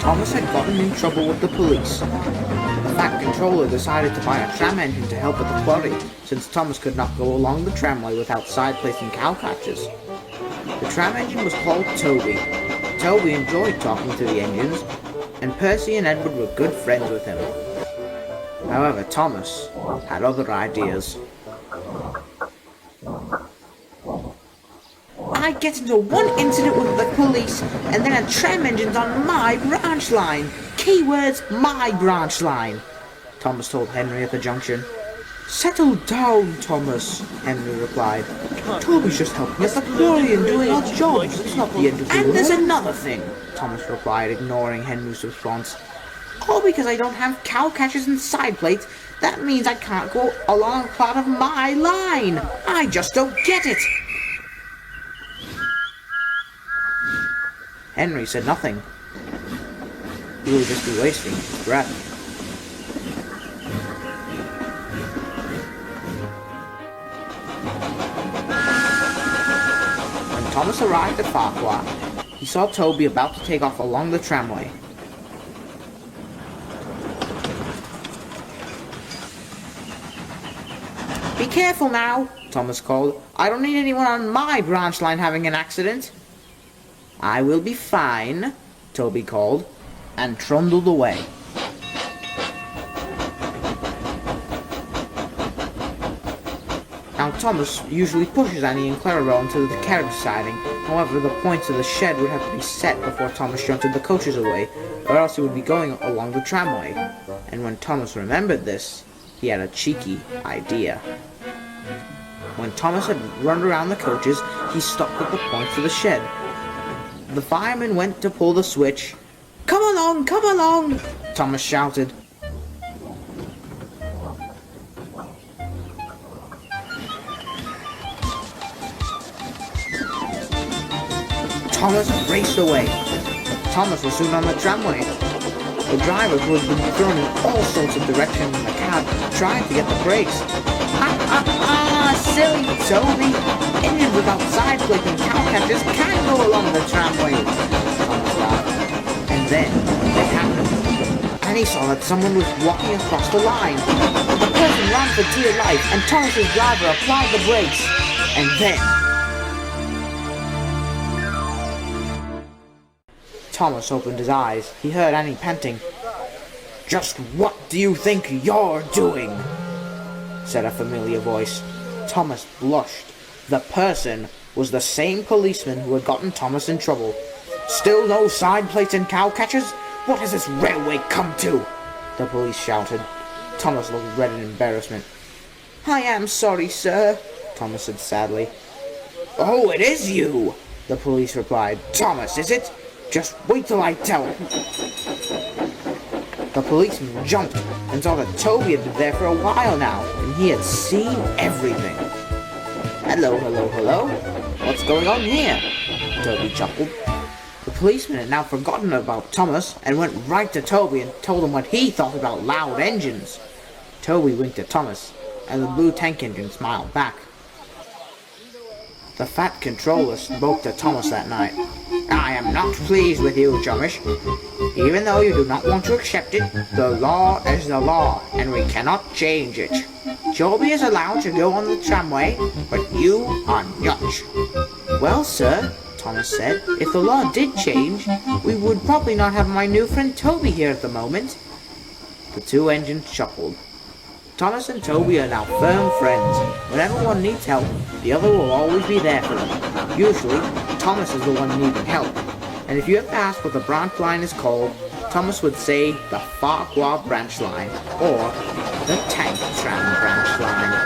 Thomas had gotten in trouble with the police. The Fat Controller decided to buy a tram engine to help with the quarry, since Thomas could not go along the tramway without side plates and cow catchers. The tram engine was called Toby. Toby enjoyed talking to the engines, and Percy and Edward were good friends with him. However, Thomas had other ideas. I get into one incident with the police, and then a tram engine's on my branch line. Keywords, my branch line, Thomas told Henry at the junction. Settle down, Thomas, Henry replied. Toby's just helping us at the quarry and doing our jobs. It's not the end of the world. And there's another thing, Thomas replied, ignoring Henry's response. All because I don't have cow catchers and side plates, that means I can't go along part of my line. I just don't get it. Henry said nothing. He would just be wasting his breath. When Thomas arrived at Farquhar, he saw Toby about to take off along the tramway. Be careful now, Thomas called. I don't need anyone on my branch line having an accident. I will be fine, Toby called, and trundled away. Now Thomas usually pushes Annie and Clarabelle into the carriage siding. However, the points of the shed would have to be set before Thomas shunted the coaches away, or else he would be going along the tramway. And when Thomas remembered this, he had a cheeky idea. When Thomas had run around the coaches, he stopped at the points of the shed. The fireman went to pull the switch. Come along, Thomas shouted. Thomas raced away. Thomas was soon on the tramway. The drivers, who had been thrown in all sorts of directions in the cab, tried to get the brakes. Silly Toby! Engines without side plate and cow catchers can't go along the tramway! Thomas laughed. And then it happened. And he saw that someone was walking across the line. The person ran for dear life, and Thomas's driver applied the brakes. And then Thomas opened his eyes. He heard Annie panting. Just what do you think you're doing? Said a familiar voice. Thomas blushed. The person was the same policeman who had gotten Thomas in trouble. Still no side plates and cow catchers? What has this railway come to? The police shouted. Thomas looked red in embarrassment. I am sorry, sir, Thomas said sadly. Oh, it is you, the police replied. Thomas, is it? Just wait till I tell him. The policeman jumped and saw that Toby had been there for a while now, and he had seen everything. Hello. What's going on here? Toby chuckled. The policeman had now forgotten about Thomas and went right to Toby and told him what he thought about loud engines. Toby winked at Thomas, and the blue tank engine smiled back. The Fat Controller spoke to Thomas that night. I am not pleased with you, Chumish. Even though you do not want to accept it, the law is the law, and we cannot change it. Toby is allowed to go on the tramway, but you are not. Well, sir, Thomas said, if the law did change, we would probably not have my new friend Toby here at the moment. The two engines chuckled. Thomas and Toby are now firm friends. Whenever one needs help, the other will always be there for them. Usually, Thomas is the one needing help. And if you have asked what the branch line is called, Thomas would say the Farquhar branch line, or the tank tram branch line.